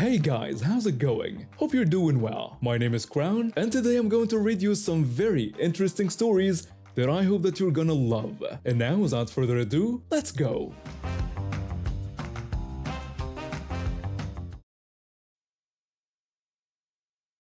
Hey guys, how's it going? Hope you're doing well. My name is Crown, and today I'm going to read you some very interesting stories that I hope that you're gonna love. And now, without further ado, let's go!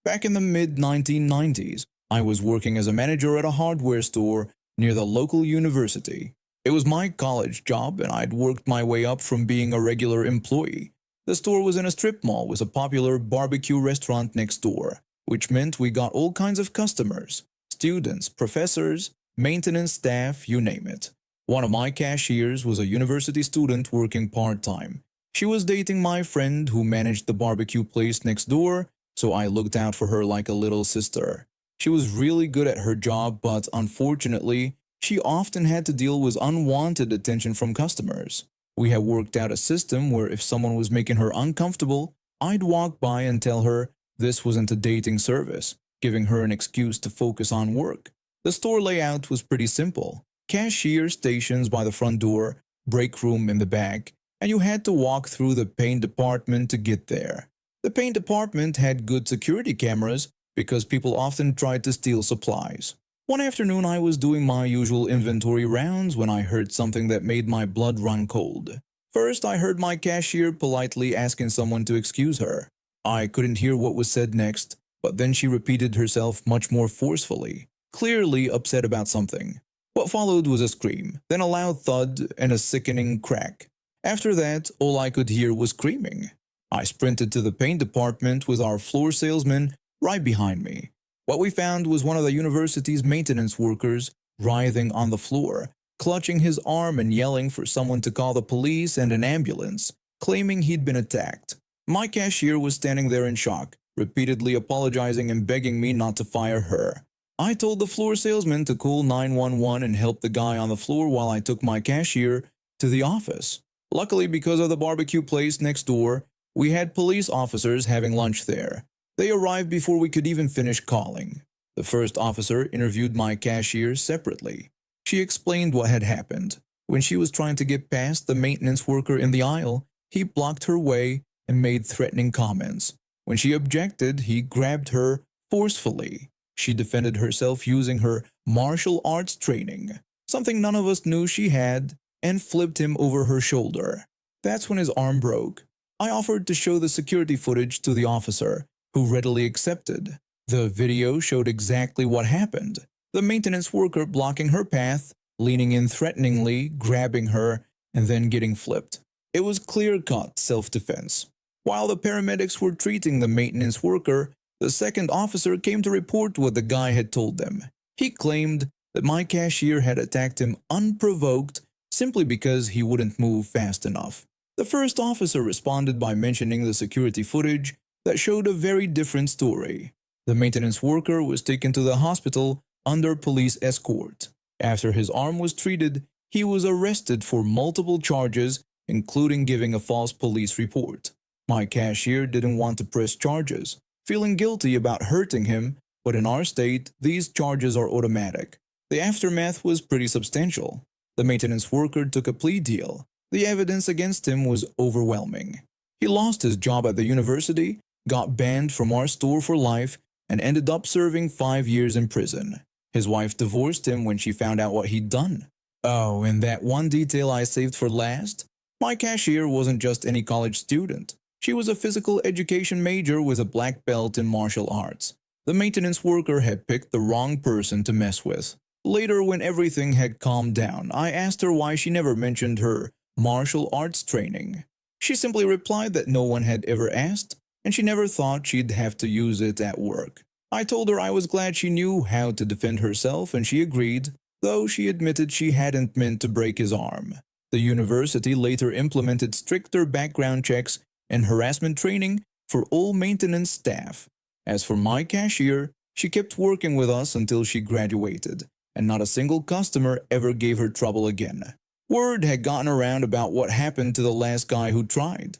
Back in the mid-1990s, I was working as a manager at a hardware store near the local university. It was my college job, and I'd worked my way up from being a regular employee. The store was in a strip mall with a popular barbecue restaurant next door, which meant we got all kinds of customers: students, professors, maintenance staff, you name it. One of my cashiers was a university student working part-time. She was dating my friend who managed the barbecue place next door, so I looked out for her like a little sister. She was really good at her job, but unfortunately, she often had to deal with unwanted attention from customers. We had worked out a system where if someone was making her uncomfortable, I'd walk by and tell her this wasn't a dating service, giving her an excuse to focus on work. The store layout was pretty simple: cashier stations by the front door, break room in the back, and you had to walk through the paint department to get there. The paint department had good security cameras because people often tried to steal supplies. One afternoon I was doing my usual inventory rounds when I heard something that made my blood run cold. First, I heard my cashier politely asking someone to excuse her. I couldn't hear what was said next, but then she repeated herself much more forcefully, clearly upset about something. What followed was a scream, then a loud thud and a sickening crack. After that, all I could hear was screaming. I sprinted to the paint department with our floor salesman right behind me. What we found was one of the university's maintenance workers writhing on the floor, clutching his arm and yelling for someone to call the police and an ambulance, claiming he'd been attacked. My cashier was standing there in shock, repeatedly apologizing and begging me not to fire her. I told the floor salesman to call 911 and help the guy on the floor while I took my cashier to the office. Luckily, because of the barbecue place next door, we had police officers having lunch there. They arrived before we could even finish calling. The first officer interviewed my cashier separately. She explained what had happened. When she was trying to get past the maintenance worker in the aisle, he blocked her way and made threatening comments. When she objected, he grabbed her forcefully. She defended herself using her martial arts training, something none of us knew she had, and flipped him over her shoulder. That's when his arm broke. I offered to show the security footage to the officer, who readily accepted. The video showed exactly what happened: the maintenance worker blocking her path, leaning in threateningly, grabbing her, and then getting flipped. It was clear-cut self-defense. While the paramedics were treating the maintenance worker, the second officer came to report what the guy had told them. He claimed that my cashier had attacked him unprovoked simply because he wouldn't move fast enough. The first officer responded by mentioning the security footage that showed a very different story. The maintenance worker was taken to the hospital under police escort. After his arm was treated, he was arrested for multiple charges, including giving a false police report. My cashier didn't want to press charges, feeling guilty about hurting him, but in our state, these charges are automatic. The aftermath was pretty substantial. The maintenance worker took a plea deal. The evidence against him was overwhelming. He lost his job at the university, got banned from our store for life, and ended up serving 5 years in prison. His wife divorced him when she found out what he'd done. Oh, and that one detail I saved for last? My cashier wasn't just any college student. She was a physical education major with a black belt in martial arts. The maintenance worker had picked the wrong person to mess with. Later, when everything had calmed down, I asked her why she never mentioned her martial arts training. She simply replied that no one had ever asked, and she never thought she'd have to use it at work. I told her I was glad she knew how to defend herself, and she agreed, though she admitted she hadn't meant to break his arm. The university later implemented stricter background checks and harassment training for all maintenance staff. As for my cashier, she kept working with us until she graduated, and not a single customer ever gave her trouble again. Word had gotten around about what happened to the last guy who tried.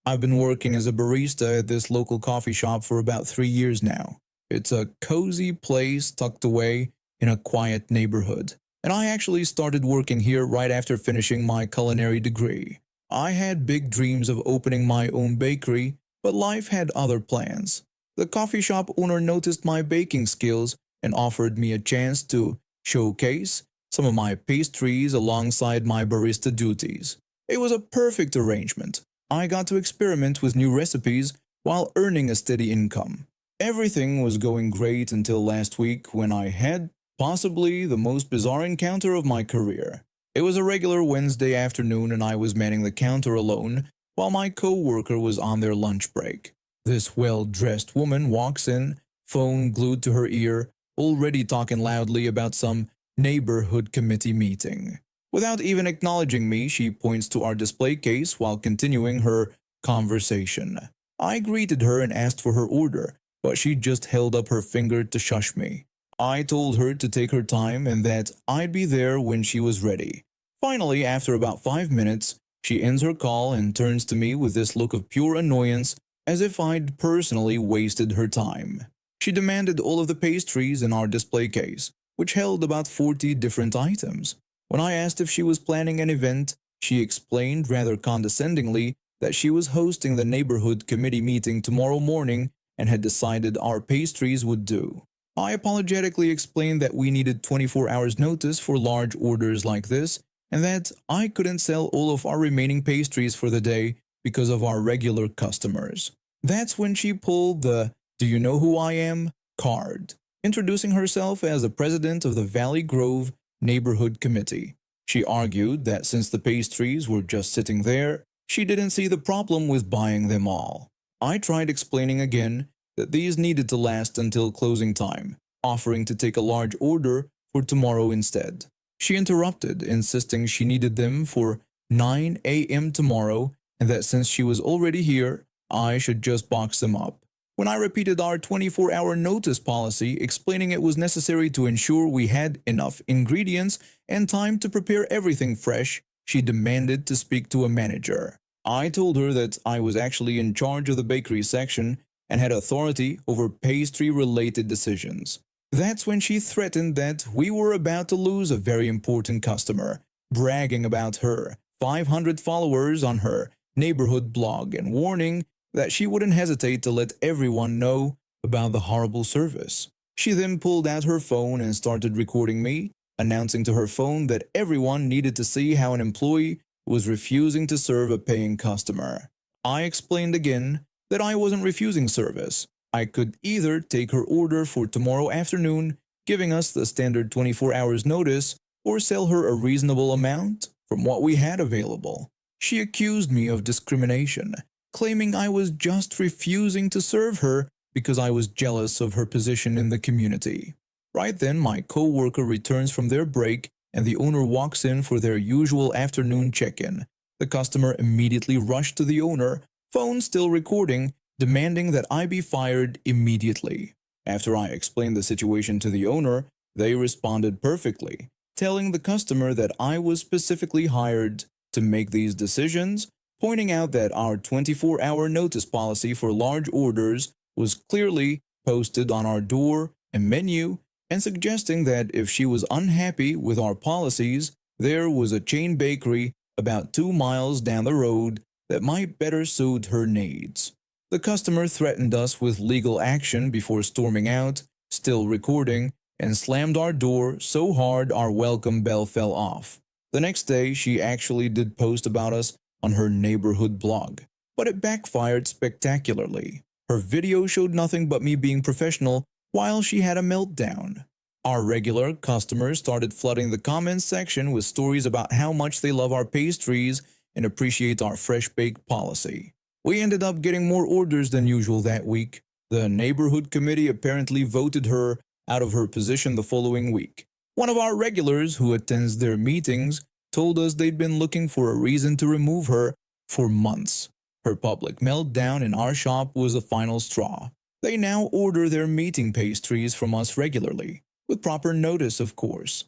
I've been working as a barista at this local coffee shop for about 3 years now. It's a cozy place tucked away in a quiet neighborhood, and I actually started working here right after finishing my culinary degree. I had big dreams of opening my own bakery, but life had other plans. The coffee shop owner noticed my baking skills and offered me a chance to showcase some of my pastries alongside my barista duties. It was a perfect arrangement. I got to experiment with new recipes while earning a steady income. Everything was going great until last week when I had possibly the most bizarre encounter of my career. It was a regular Wednesday afternoon and I was manning the counter alone while my co-worker was on their lunch break. This well-dressed woman walks in, phone glued to her ear, already talking loudly about some neighborhood committee meeting. Without even acknowledging me, she points to our display case while continuing her conversation. I greeted her and asked for her order, but she just held up her finger to shush me. I told her to take her time and that I'd be there when she was ready. Finally, after about 5 minutes, she ends her call and turns to me with this look of pure annoyance as if I'd personally wasted her time. She demanded all of the pastries in our display case, which held about 40 different items. When I asked if she was planning an event, she explained rather condescendingly that she was hosting the neighborhood committee meeting tomorrow morning and had decided our pastries would do. I apologetically explained that we needed 24 hours notice for large orders like this and that I couldn't sell all of our remaining pastries for the day because of our regular customers. That's when she pulled the "Do you know who I am?" card, introducing herself as the president of the Valley Grove Neighborhood Committee. She argued that since the pastries were just sitting there, she didn't see the problem with buying them all. I tried explaining again that these needed to last until closing time, offering to take a large order for tomorrow instead. She interrupted, insisting she needed them for 9 a.m. tomorrow and that since she was already here, I should just box them up. When I repeated our 24-hour notice policy, explaining it was necessary to ensure we had enough ingredients and time to prepare everything fresh, she demanded to speak to a manager. I told her that I was actually in charge of the bakery section and had authority over pastry-related decisions. That's when she threatened that we were about to lose a very important customer, bragging about her 500 followers on her neighborhood blog and warning that she wouldn't hesitate to let everyone know about the horrible service. She then pulled out her phone and started recording me, announcing to her phone that everyone needed to see how an employee was refusing to serve a paying customer. I explained again that I wasn't refusing service. I could either take her order for tomorrow afternoon, giving us the standard 24 hours notice, or sell her a reasonable amount from what we had available. She accused me of discrimination, claiming I was just refusing to serve her because I was jealous of her position in the community. Right then, my co-worker returns from their break and the owner walks in for their usual afternoon check-in. The customer immediately rushed to the owner, phone still recording, demanding that I be fired immediately. After I explained the situation to the owner, they responded perfectly, telling the customer that I was specifically hired to make these decisions, pointing out that our 24-hour notice policy for large orders was clearly posted on our door and menu, and suggesting that if she was unhappy with our policies, there was a chain bakery about 2 miles down the road that might better suit her needs. The customer threatened us with legal action before storming out, still recording, and slammed our door so hard our welcome bell fell off. The next day, she actually did post about us on her neighborhood blog, but it backfired spectacularly. Her video showed nothing but me being professional while she had a meltdown. Our regular customers started flooding the comments section with stories about how much they love our pastries and appreciate our fresh baked policy. We ended up getting more orders than usual that week. The neighborhood committee apparently voted her out of her position the following week. One of our regulars who attends their meetings told us they'd been looking for a reason to remove her for months. Her public meltdown in our shop was the final straw. They now order their meeting pastries from us regularly, with proper notice, of course.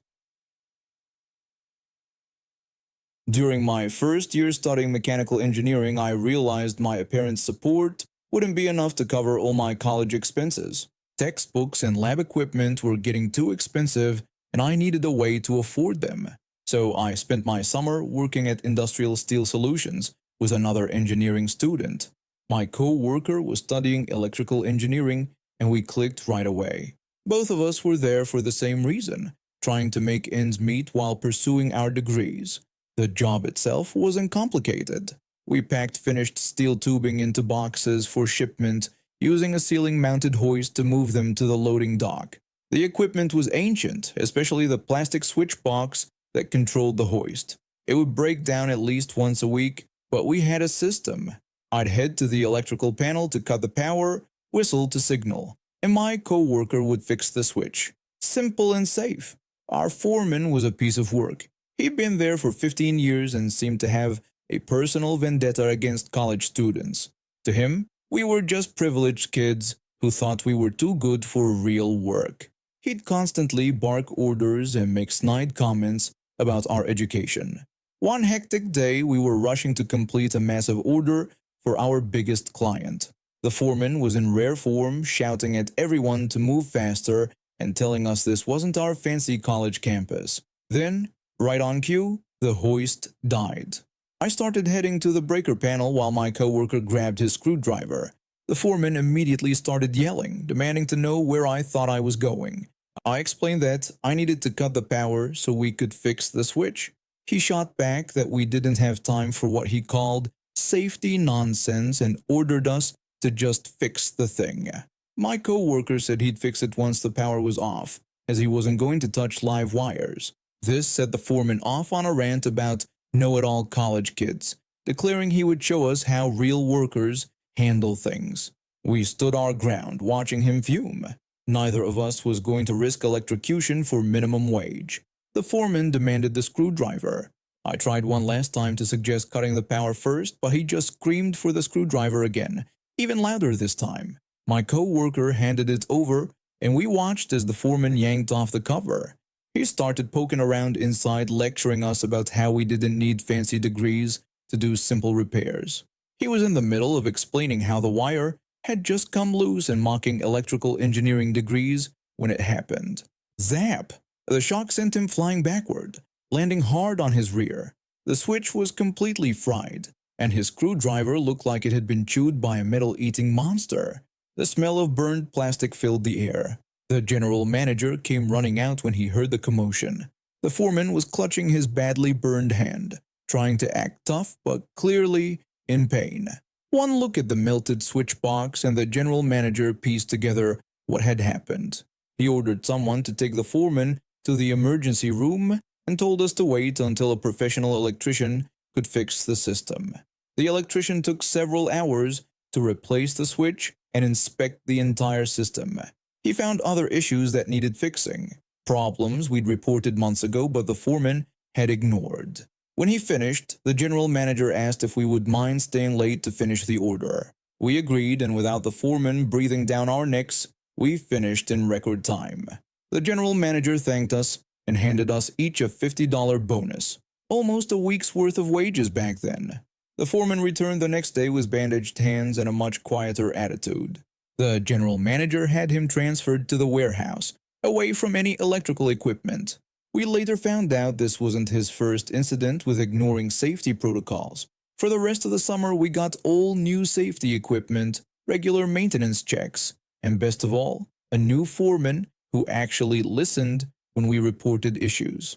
During my first year studying mechanical engineering, I realized my parents' support wouldn't be enough to cover all my college expenses. Textbooks and lab equipment were getting too expensive, and I needed a way to afford them. So I spent my summer working at Industrial Steel Solutions, was another engineering student. My co-worker was studying electrical engineering, and we clicked right away. Both of us were there for the same reason, trying to make ends meet while pursuing our degrees. The job itself wasn't complicated. We packed finished steel tubing into boxes for shipment, using a ceiling-mounted hoist to move them to the loading dock. The equipment was ancient, especially the plastic switch box that controlled the hoist. It would break down at least once a week, but we had a system. I'd head to the electrical panel to cut the power, whistle to signal, and my co-worker would fix the switch. Simple and safe. Our foreman was a piece of work. He'd been there for 15 years and seemed to have a personal vendetta against college students. To him, we were just privileged kids who thought we were too good for real work. He'd constantly bark orders and make snide comments about our education. One hectic day, we were rushing to complete a massive order for our biggest client. The foreman was in rare form, shouting at everyone to move faster and telling us this wasn't our fancy college campus. Then, right on cue, the hoist died. I started heading to the breaker panel while my coworker grabbed his screwdriver. The foreman immediately started yelling, demanding to know where I thought I was going. I explained that I needed to cut the power so we could fix the switch. He shot back that we didn't have time for what he called safety nonsense and ordered us to just fix the thing. My coworker said he'd fix it once the power was off, as he wasn't going to touch live wires. This set the foreman off on a rant about know-it-all college kids, declaring he would show us how real workers handle things. We stood our ground, watching him fume. Neither of us was going to risk electrocution for minimum wage. The foreman demanded the screwdriver. I tried one last time to suggest cutting the power first, but he just screamed for the screwdriver again, even louder this time. My co-worker handed it over, and we watched as the foreman yanked off the cover. He started poking around inside, lecturing us about how we didn't need fancy degrees to do simple repairs. He was in the middle of explaining how the wire had just come loose and mocking electrical engineering degrees when it happened. Zap! The shock sent him flying backward, landing hard on his rear. The switch was completely fried, and his screwdriver looked like it had been chewed by a metal-eating monster. The smell of burned plastic filled the air. The general manager came running out when he heard the commotion. The foreman was clutching his badly burned hand, trying to act tough but clearly in pain. One look at the melted switch box and the general manager pieced together what had happened. He ordered someone to take the foreman to the emergency room and told us to wait until a professional electrician could fix the system. The electrician took several hours to replace the switch and inspect the entire system. He found other issues that needed fixing, problems we'd reported months ago but the foreman had ignored. When he finished, the general manager asked if we would mind staying late to finish the order. We agreed, and without the foreman breathing down our necks, we finished in record time. The general manager thanked us and handed us each a $50 bonus, almost a week's worth of wages back then. The foreman returned the next day with bandaged hands and a much quieter attitude. The general manager had him transferred to the warehouse, away from any electrical equipment. We later found out this wasn't his first incident with ignoring safety protocols. For the rest of the summer, we got all new safety equipment, regular maintenance checks, and best of all, a new foreman who actually listened when we reported issues.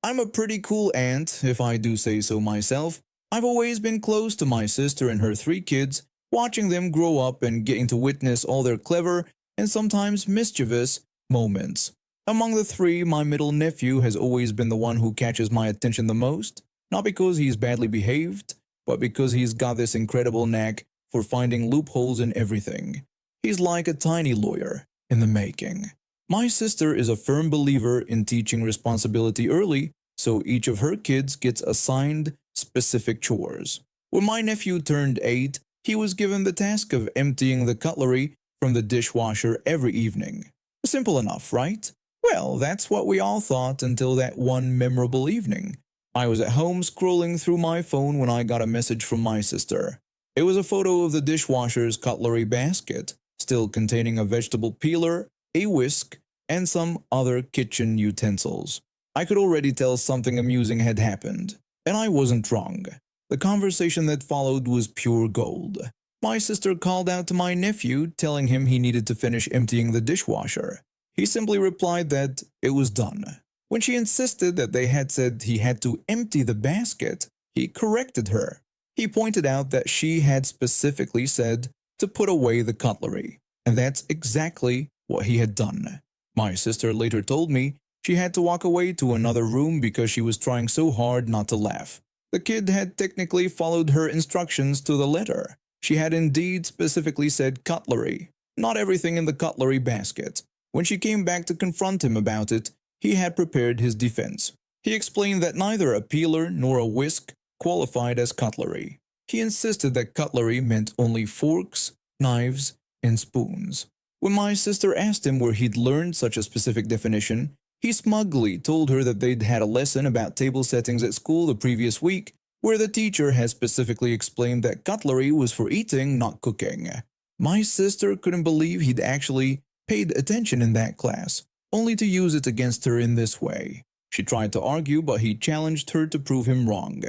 I'm a pretty cool aunt, if I do say so myself. I've always been close to my sister and her 3 kids, watching them grow up and getting to witness all their clever and sometimes mischievous moments. Among the 3, my middle nephew has always been the one who catches my attention the most, not because he's badly behaved, but because he's got this incredible knack for finding loopholes in everything. He's like a tiny lawyer in the making. My sister is a firm believer in teaching responsibility early, so each of her kids gets assigned specific chores. When my nephew turned 8, he was given the task of emptying the cutlery from the dishwasher every evening. Simple enough, right? Well, that's what we all thought until that one memorable evening. I was at home scrolling through my phone when I got a message from my sister. It was a photo of the dishwasher's cutlery basket, still containing a vegetable peeler, a whisk, and some other kitchen utensils. I could already tell something amusing had happened. And I wasn't wrong. The conversation that followed was pure gold. My sister called out to my nephew, telling him he needed to finish emptying the dishwasher. He simply replied that it was done. When she insisted that they had said he had to empty the basket, he corrected her. He pointed out that she had specifically said to put away the cutlery, and that's exactly what he had done. My sister later told me she had to walk away to another room because she was trying so hard not to laugh. The kid had technically followed her instructions to the letter. She had indeed specifically said cutlery, not everything in the cutlery basket. When she came back to confront him about it, he had prepared his defense. He explained that neither a peeler nor a whisk qualified as cutlery. He insisted that cutlery meant only forks, knives, and spoons. When my sister asked him where he'd learned such a specific definition, he smugly told her that they'd had a lesson about table settings at school the previous week, where the teacher had specifically explained that cutlery was for eating, not cooking. My sister couldn't believe he'd actually paid attention in that class, only to use it against her in this way. She tried to argue, but he challenged her to prove him wrong.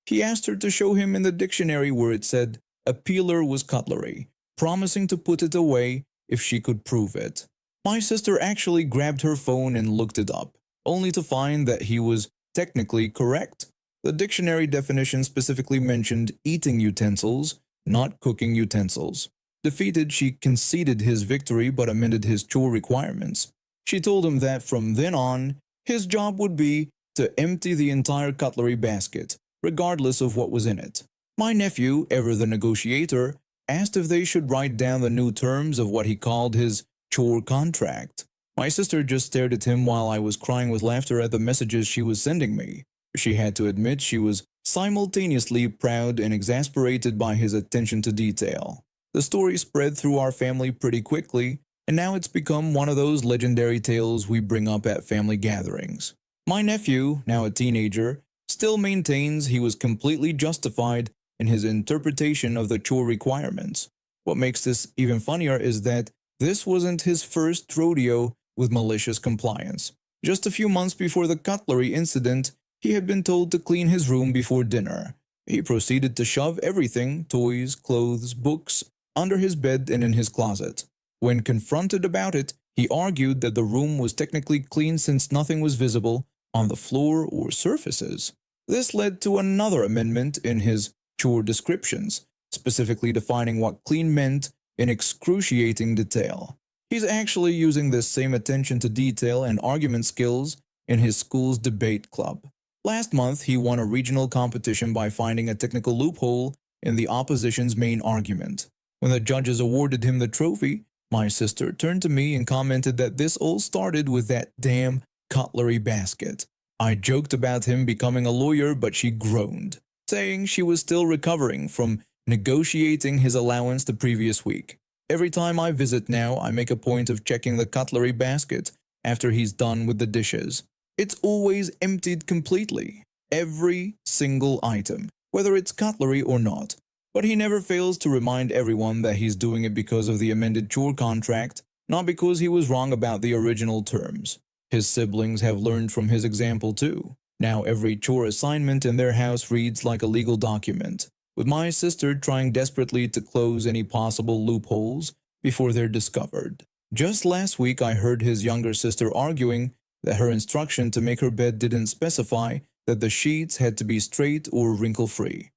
He asked her to show him in the dictionary where it said a peeler was cutlery, promising to put it away if she could prove it. My sister actually grabbed her phone and looked it up, only to find that he was technically correct. The dictionary definition specifically mentioned eating utensils, not cooking utensils. Defeated, she conceded his victory but amended his chore requirements. She told him that from then on, his job would be to empty the entire cutlery basket, regardless of what was in it. My nephew, ever the negotiator, asked if they should write down the new terms of what he called his chore contract. My sister just stared at him while I was crying with laughter at the messages she was sending me. She had to admit she was simultaneously proud and exasperated by his attention to detail. The story spread through our family pretty quickly, and now it's become one of those legendary tales we bring up at family gatherings. My nephew, now a teenager, still maintains he was completely justified in his interpretation of the chore requirements. What makes this even funnier is that this wasn't his first rodeo with malicious compliance. Just a few months before the cutlery incident, he had been told to clean his room before dinner. He proceeded to shove everything, toys, clothes, books, under his bed and in his closet. When confronted about it, he argued that the room was technically clean since nothing was visible on the floor or surfaces. This led to another amendment in his chore descriptions, specifically defining what clean meant in excruciating detail. He's actually using this same attention to detail and argument skills in his school's debate club. Last month, he won a regional competition by finding a technical loophole in the opposition's main argument. When the judges awarded him the trophy, my sister turned to me and commented that this all started with that damn cutlery basket. I joked about him becoming a lawyer, but she groaned, saying she was still recovering from negotiating his allowance the previous week. Every time I visit now, I make a point of checking the cutlery basket after he's done with the dishes. It's always emptied completely, every single item, whether it's cutlery or not. But he never fails to remind everyone that he's doing it because of the amended chore contract, not because he was wrong about the original terms. His siblings have learned from his example too. Now every chore assignment in their house reads like a legal document, with my sister trying desperately to close any possible loopholes before they're discovered. Just last week I heard his younger sister arguing that her instruction to make her bed didn't specify that the sheets had to be straight or wrinkle-free.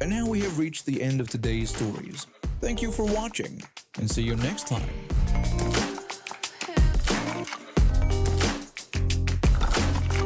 And now we have reached the end of today's stories. Thank you for watching, and see you next time.